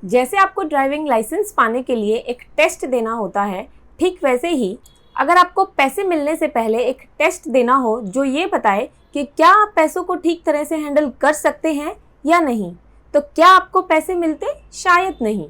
जैसे आपको driving licence पाने के लिए एक टेस्ट देना होता है, ठीक वैसे ही अगर आपको पैसे मिलने से पहले एक टेस्ट देना हो जो ये बताए कि क्या आप पैसों को ठीक तरह से हैंडल कर सकते हैं या नहीं, तो क्या आपको पैसे मिलते? शायद नहीं।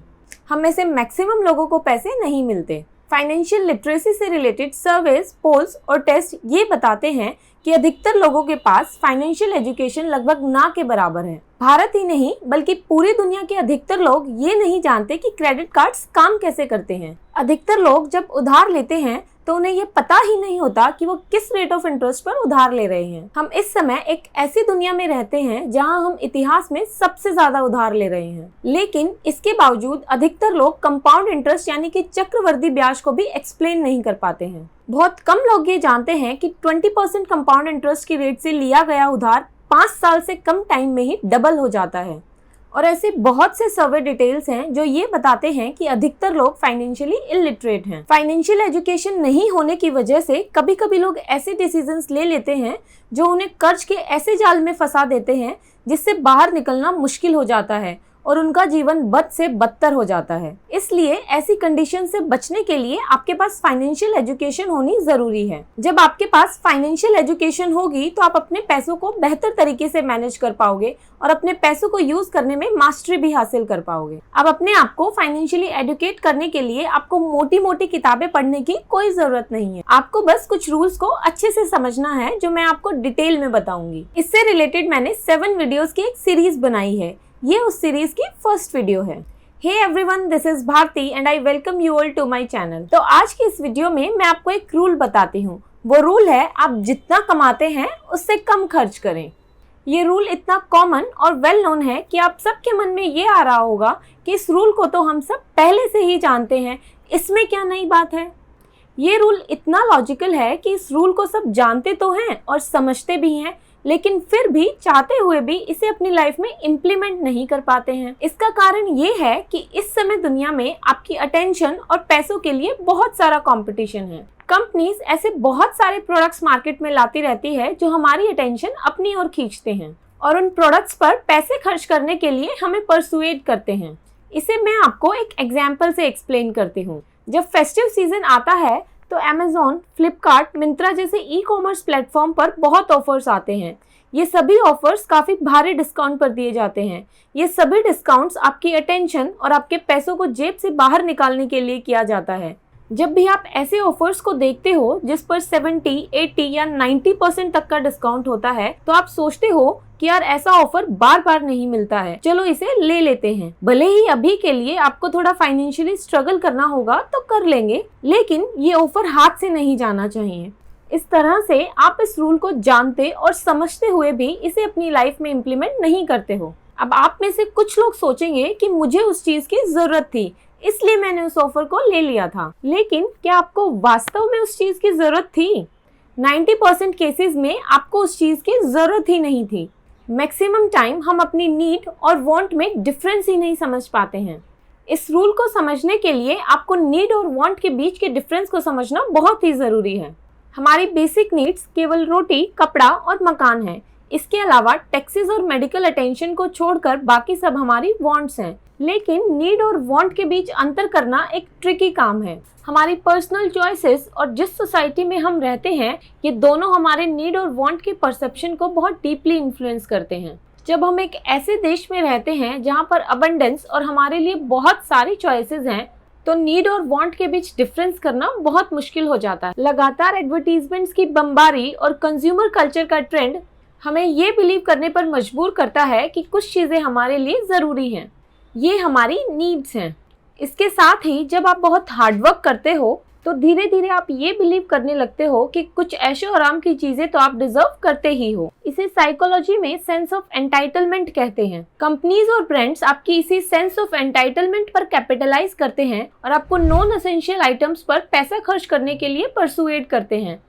हम में से मैक्सिमम लोगों को पैसे नहीं मिलते। फाइनेंशियल लिटरेसी से रिलेटेड सर्वेज, पोल्स और टेस्ट ये बताते हैं कि अधिकतर लोगों के पास फाइनेंशियल एजुकेशन लगभग ना के बराबर है। भारत ही नहीं बल्कि पूरी दुनिया के अधिकतर लोग ये नहीं जानते कि क्रेडिट कार्ड्स काम कैसे करते हैं। अधिकतर लोग जब उधार लेते हैं तो उन्हें ये पता ही नहीं होता कि वो किस रेट ऑफ इंटरेस्ट पर उधार ले रहे हैं। हम इस समय एक ऐसी दुनिया में रहते हैं जहां हम इतिहास में सबसे ज्यादा उधार ले रहे हैं, लेकिन इसके बावजूद अधिकतर लोग कंपाउंड इंटरेस्ट यानी कि चक्रवृद्धि ब्याज को भी एक्सप्लेन नहीं कर पाते हैं। बहुत कम लोग ये जानते हैं कि 20% कंपाउंड इंटरेस्ट की रेट से लिया गया उधार 5 साल से कम टाइम में ही डबल हो जाता है। और ऐसे बहुत से सर्वे डिटेल्स हैं जो ये बताते हैं कि अधिकतर लोग फाइनेंशियली इलिटरेट हैं। फाइनेंशियल एजुकेशन नहीं होने की वजह से कभी कभी लोग ऐसे डिसीजंस ले लेते हैं जो उन्हें कर्ज के ऐसे जाल में फंसा देते हैं जिससे बाहर निकलना मुश्किल हो जाता है और उनका जीवन बद से बदतर हो जाता है। इसलिए ऐसी कंडीशन से बचने के लिए आपके पास फाइनेंशियल एजुकेशन होनी जरूरी है। जब आपके पास फाइनेंशियल एजुकेशन होगी तो आप अपने पैसों को बेहतर तरीके से मैनेज कर पाओगे और अपने पैसों को यूज करने में मास्टरी भी हासिल कर पाओगे। अब अपने आप को फाइनेंशियली एडुकेट करने के लिए आपको मोटी मोटी किताबें पढ़ने की कोई जरूरत नहीं है। आपको बस कुछ रूल्स को अच्छे से समझना है जो मैं आपको डिटेल में बताऊंगी। इससे रिलेटेड मैंने 7 वीडियोस की एक सीरीज बनाई है। ये उस सीरीज की फर्स्ट वीडियो है। Hey everyone, this is Bharti and I welcome you all to my channel. तो आज की इस वीडियो में मैं आपको एक रूल बताती हूँ। वो रूल है आप जितना कमाते हैं उससे कम खर्च करें। ये रूल इतना कॉमन और वेल नोन है कि आप सबके मन में ये आ रहा होगा कि इस रूल को तो हम सब पहले से ही जानते हैं, इसमें क्या नई बात है। ये रूल इतना लॉजिकल है कि इस रूल को सब जानते तो हैं और समझते भी हैं, लेकिन फिर भी चाहते हुए भी इसे अपनी लाइफ में इम्प्लीमेंट नहीं कर पाते हैं। इसका कारण ये है कि इस समय दुनिया में आपकी अटेंशन और पैसों के लिए बहुत सारा कंपटीशन है। कंपनीज ऐसे बहुत सारे प्रोडक्ट्स मार्केट में लाती रहती है जो हमारी अटेंशन अपनी ओर खींचते हैं और उन प्रोडक्ट्स पर पैसे खर्च करने के लिए हमें परसुएड करते हैं। इसे मैं आपको एक एग्जाम्पल से एक्सप्लेन करती हूँ। जब फेस्टिव सीजन आता है तो Amazon, फ्लिपकार्ट, मिंत्रा जैसे ई कॉमर्स प्लेटफॉर्म पर बहुत ऑफर्स आते हैं। ये सभी ऑफर्स काफी भारी डिस्काउंट पर दिए जाते हैं। ये सभी डिस्काउंट्स आपकी अटेंशन और आपके पैसों को जेब से बाहर निकालने के लिए किया जाता है। जब भी आप ऐसे ऑफर्स को देखते हो जिस पर 70, 80 या 90% तक का डिस्काउंट होता है, तो आप सोचते हो कि यार ऐसा ऑफर बार बार नहीं मिलता है, चलो इसे ले लेते हैं। भले ही अभी के लिए आपको थोड़ा फाइनेंशियली स्ट्रगल करना होगा तो कर लेंगे, लेकिन ये ऑफर हाथ से नहीं जाना चाहिए। इस तरह से आप इस रूल को जानते और समझते हुए भी इसे अपनी लाइफ में इम्प्लीमेंट नहीं करते हो। अब आप में से कुछ लोग सोचेंगे कि मुझे उस चीज की जरूरत थी, इसलिए मैंने उस ऑफर को ले लिया था। लेकिन क्या आपको वास्तव में उस चीज की जरूरत थी? 90% केसेस में आपको उस चीज की जरूरत ही नहीं थी। मैक्सिमम टाइम हम अपनी नीड और वांट में डिफरेंस ही नहीं समझ पाते हैं। इस रूल को समझने के लिए आपको नीड और वांट के बीच के डिफरेंस को समझना बहुत ही जरूरी है। हमारी बेसिक नीड्स केवल रोटी, कपड़ा और मकान है। इसके अलावा टैक्सेस और मेडिकल अटेंशन को छोड़कर बाकी सब हमारी वांट्स हैं। लेकिन नीड और वांट के बीच अंतर करना एक ट्रिकी काम है। हमारी पर्सनल चॉइसेस और जिस सोसाइटी में हम रहते हैं, ये दोनों हमारे नीड और वांट के परसेप्शन को बहुत डीपली इन्फ्लुएंस करते हैं। जब हम एक ऐसे देश में रहते हैं जहाँ पर अबंडेंस और हमारे लिए बहुत सारी चॉइसेस हैं, तो नीड और वांट के बीच डिफरेंस करना बहुत मुश्किल हो जाता है। लगातार एडवर्टीजमेंट्स की बमबारी और कंज्यूमर कल्चर का ट्रेंड हमें ये बिलीव करने पर मजबूर करता है कि कुछ चीजें हमारे लिए जरूरी हैं, ये हमारी नीड्स हैं। इसके साथ ही जब आप बहुत हार्डवर्क करते हो तो धीरे धीरे आप ये बिलीव करने लगते हो कि कुछ ऐशो आराम की चीजें तो आप डिजर्व करते ही हो। इसे साइकोलॉजी में सेंस ऑफ एंटाइटलमेंट कहते हैं। कंपनीज और ब्रांड्स आपकी इसी सेंस ऑफ एंटाइटलमेंट पर कैपिटलाइज करते हैं और आपको नॉन एसेंशियल आइटम्स पर पैसा खर्च करने के लिए परसुएड करते हैं।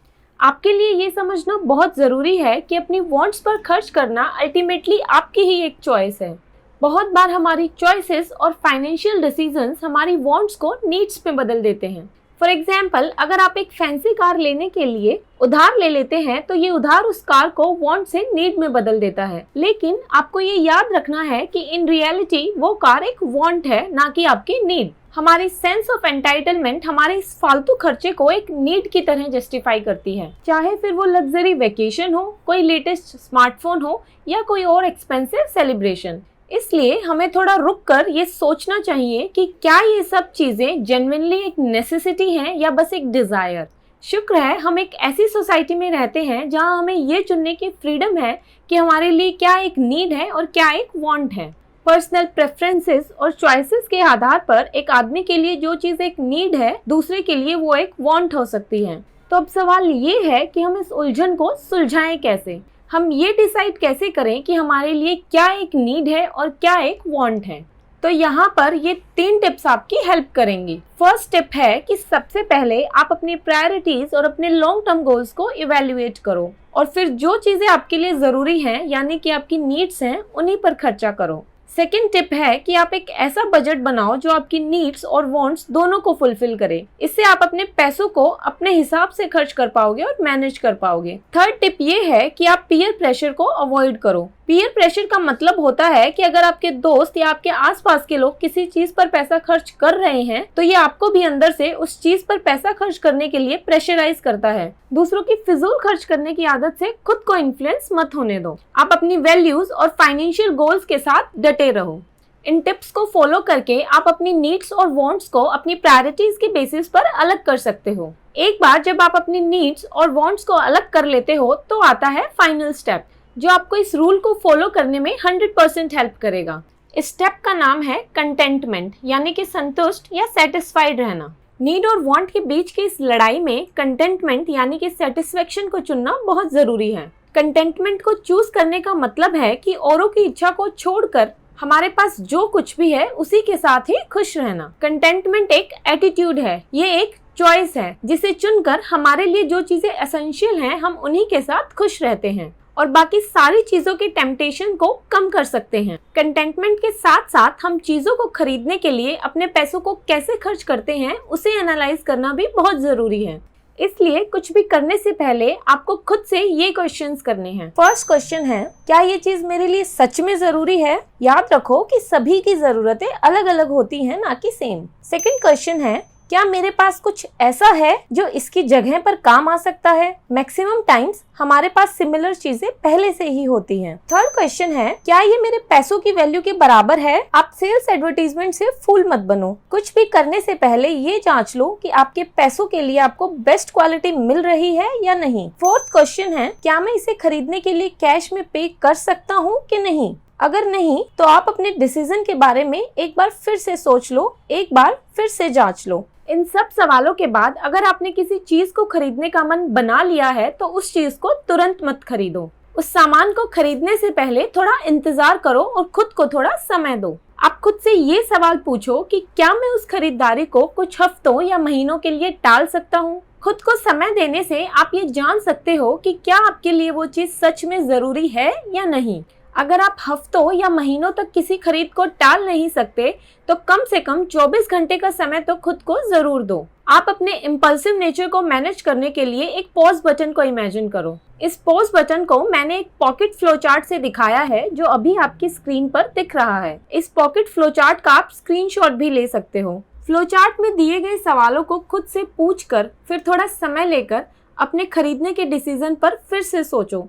आपके लिए ये समझना बहुत जरूरी है कि अपनी वांट्स पर खर्च करना अल्टीमेटली आपकी ही एक चॉइस है। बहुत बार हमारी चॉइसेस और फाइनेंशियल डिसीजंस हमारी वांट्स को नीड्स पे बदल देते हैं। फॉर एग्जाम्पल, अगर आप एक फैंसी कार लेने के लिए उधार ले लेते हैं तो ये उधार उस कार को वांट से नीड में बदल देता है। लेकिन आपको ये याद रखना है कि इन रियलिटी वो कार एक वांट है, ना कि आपकी नीड। हमारी सेंस ऑफ एंटाइटलमेंट हमारे इस फालतू खर्चे को एक नीड की तरह जस्टिफाई करती है, चाहे फिर वो लग्जरी वेकेशन हो, कोई लेटेस्ट स्मार्टफोन हो या कोई और एक्सपेंसिव सेलिब्रेशन। इसलिए हमें थोड़ा रुक कर ये सोचना चाहिए कि क्या ये सब चीजें जेन्युइनली एक नेसेसिटी हैं या बस एक डिजायर। शुक्र है हम एक ऐसी सोसाइटी में रहते हैं जहां हमें ये चुनने की फ्रीडम है कि हमारे लिए क्या एक नीड है और क्या एक वांट है। पर्सनल प्रेफरेंसेस और चॉइसेस के आधार पर एक आदमी के लिए जो चीज एक नीड है, दूसरे के लिए वो एक वांट हो सकती है। तो अब सवाल ये है कि हम इस उलझन को सुलझाएं कैसे। हम ये डिसाइड कैसे करें कि हमारे लिए क्या एक नीड है और क्या एक वांट है। तो यहाँ पर ये 3 टिप्स आपकी हेल्प करेंगी। फर्स्ट टिप है कि सबसे पहले आप अपनी प्रायोरिटीज और अपने लॉन्ग टर्म गोल्स को इवेल्युएट करो और फिर जो चीजें आपके लिए जरूरी हैं, यानी कि आपकी नीड्स हैं, उन्हीं पर खर्चा करो। सेकेंड टिप है कि आप एक ऐसा बजट बनाओ जो आपकी नीड्स और वांट्स दोनों को फुलफिल करे। इससे आप अपने पैसों को अपने हिसाब से खर्च कर पाओगे और मैनेज कर पाओगे। थर्ड टिप ये है कि आप पीयर प्रेशर को अवॉइड करो। पीयर प्रेशर का मतलब होता है कि अगर आपके दोस्त या आपके आसपास के लोग किसी चीज पर पैसा खर्च कर रहे हैं तो ये आपको भी अंदर से उस चीज पर पैसा खर्च करने के लिए प्रेशराइज करता है। दूसरों की फिजूल खर्च करने की आदत से खुद को इन्फ्लुएंस मत होने दो। आप अपनी वैल्यूज और फाइनेंशियल गोल्स के साथ डटे रहो। इन टिप्स को फॉलो करके आप अपनी नीड्स और वांट्स को अपनी प्रायोरिटीज के बेसिस पर अलग कर सकते हो। एक बार जब आप अपनी नीड्स और वांट्स को अलग कर लेते हो तो आता है फाइनल स्टेप, जो आपको इस रूल को फॉलो करने में 100% हेल्प करेगा। इस स्टेप का नाम है कंटेंटमेंट, यानी कि संतुष्ट या सेटिस्फाइड रहना। नीड और वांट के बीच की इस लड़ाई में कंटेंटमेंट यानी कि सेटिस्फेक्शन को चुनना बहुत जरूरी है। कंटेंटमेंट को चूज करने का मतलब है कि औरों की इच्छा को छोड़कर हमारे पास जो कुछ भी है उसी के साथ ही खुश रहना। कंटेंटमेंट एक एटीट्यूड है, ये एक चॉइस है जिसे चुनकर हमारे लिए जो चीजें एसेंशियल हैं हम उन्हीं के साथ खुश रहते हैं और बाकी सारी चीजों के टेम्पटेशन को कम कर सकते हैं। कंटेंटमेंट के साथ साथ हम चीजों को खरीदने के लिए अपने पैसों को कैसे खर्च करते हैं उसे एनालाइज करना भी बहुत जरूरी है। इसलिए कुछ भी करने से पहले आपको खुद से ये क्वेश्चंस करने हैं। फर्स्ट क्वेश्चन है, क्या ये चीज मेरे लिए सच में जरूरी है? याद रखो कि सभी की जरूरतें अलग अलग होती हैं, ना कि सेम। सेकंड क्वेश्चन है, क्या मेरे पास कुछ ऐसा है जो इसकी जगह पर काम आ सकता है? मैक्सिमम टाइम्स हमारे पास सिमिलर चीजें पहले से ही होती हैं। थर्ड क्वेश्चन है, क्या ये मेरे पैसों की वैल्यू के बराबर है? आप सेल्स एडवर्टाइजमेंट से फूल मत बनो। कुछ भी करने से पहले ये जांच लो कि आपके पैसों के लिए आपको बेस्ट क्वालिटी मिल रही है या नहीं। फोर्थ क्वेश्चन है, क्या मैं इसे खरीदने के लिए कैश में पे कर सकता हूँ कि नहीं? अगर नहीं तो आप अपने डिसीजन के बारे में एक बार फिर से सोच लो, एक बार फिर से जांच लो। इन सब सवालों के बाद अगर आपने किसी चीज को खरीदने का मन बना लिया है तो उस चीज को तुरंत मत खरीदो। उस सामान को खरीदने से पहले थोड़ा इंतजार करो और खुद को थोड़ा समय दो। आप खुद से ये सवाल पूछो कि क्या मैं उस खरीदारी को कुछ हफ्तों या महीनों के लिए टाल सकता हूँ? खुद को समय देने से आप ये जान सकते हो कि क्या आपके लिए वो चीज सच में जरूरी है या नहीं। अगर आप हफ्तों या महीनों तक किसी खरीद को टाल नहीं सकते तो कम से कम 24 घंटे का समय तो खुद को जरूर दो। आप अपने इम्पल्सिव नेचर को मैनेज करने के लिए एक पॉज बटन को इमेजिन करो। इस पॉज बटन को मैंने एक पॉकेट फ्लो चार्ट से दिखाया है जो अभी आपकी स्क्रीन पर दिख रहा है। इस पॉकेट फ्लो चार्ट का आप स्क्रीनशॉट भी ले सकते हो। फ्लो चार्ट में दिए गए सवालों को खुद से पूछकर फिर थोड़ा समय लेकर अपने खरीदने के डिसीजन पर फिर से सोचो।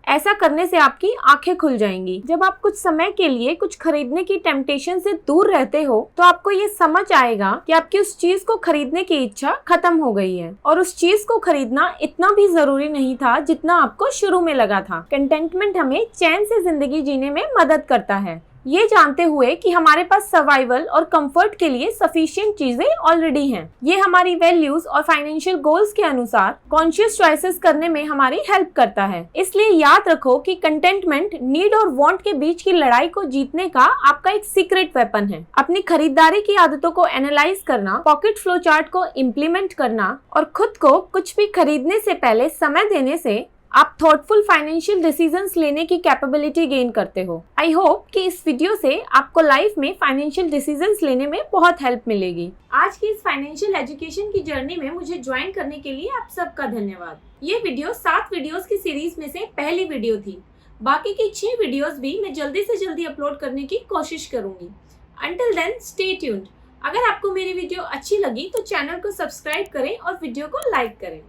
ऐसा करने से आपकी आंखें खुल जाएंगी। जब आप कुछ समय के लिए कुछ खरीदने की टेम्पटेशन से दूर रहते हो तो आपको ये समझ आएगा कि आपकी उस चीज को खरीदने की इच्छा खत्म हो गई है और उस चीज को खरीदना इतना भी जरूरी नहीं था जितना आपको शुरू में लगा था। कंटेंटमेंट हमें चैन से जिंदगी जीने में मदद करता है, ये जानते हुए कि हमारे पास सर्वाइवल और कंफर्ट के लिए सफिशिएंट चीजें ऑलरेडी हैं। ये हमारी वैल्यूज और फाइनेंशियल गोल्स के अनुसार कॉन्शियस चॉइसेस करने में हमारी हेल्प करता है। इसलिए याद रखो कि कंटेंटमेंट नीड और वांट के बीच की लड़ाई को जीतने का आपका एक सीक्रेट वेपन है। अपनी खरीदारी की आदतों को एनालाइज करना, पॉकेट फ्लो चार्ट को इम्प्लीमेंट करना और खुद को कुछ भी खरीदने से पहले समय देने से आप थॉटफुल फाइनेंशियल डिसीजंस लेने की कैपेबिलिटी गेन करते हो। आई होप कि इस वीडियो से आपको लाइफ में फाइनेंशियल डिसीजंस लेने में बहुत हेल्प मिलेगी। आज की इस फाइनेंशियल एजुकेशन की जर्नी में मुझे ज्वाइन करने के लिए आप सबका धन्यवाद। ये वीडियो 7 वीडियोस की सीरीज में से पहली वीडियो थी। बाकी की 6 वीडियोस भी मैं जल्दी से जल्दी अपलोड करने की कोशिश करूंगी। Until then, stay tuned। अगर आपको मेरी वीडियो अच्छी लगी तो चैनल को सब्सक्राइब करें और वीडियो को लाइक करें।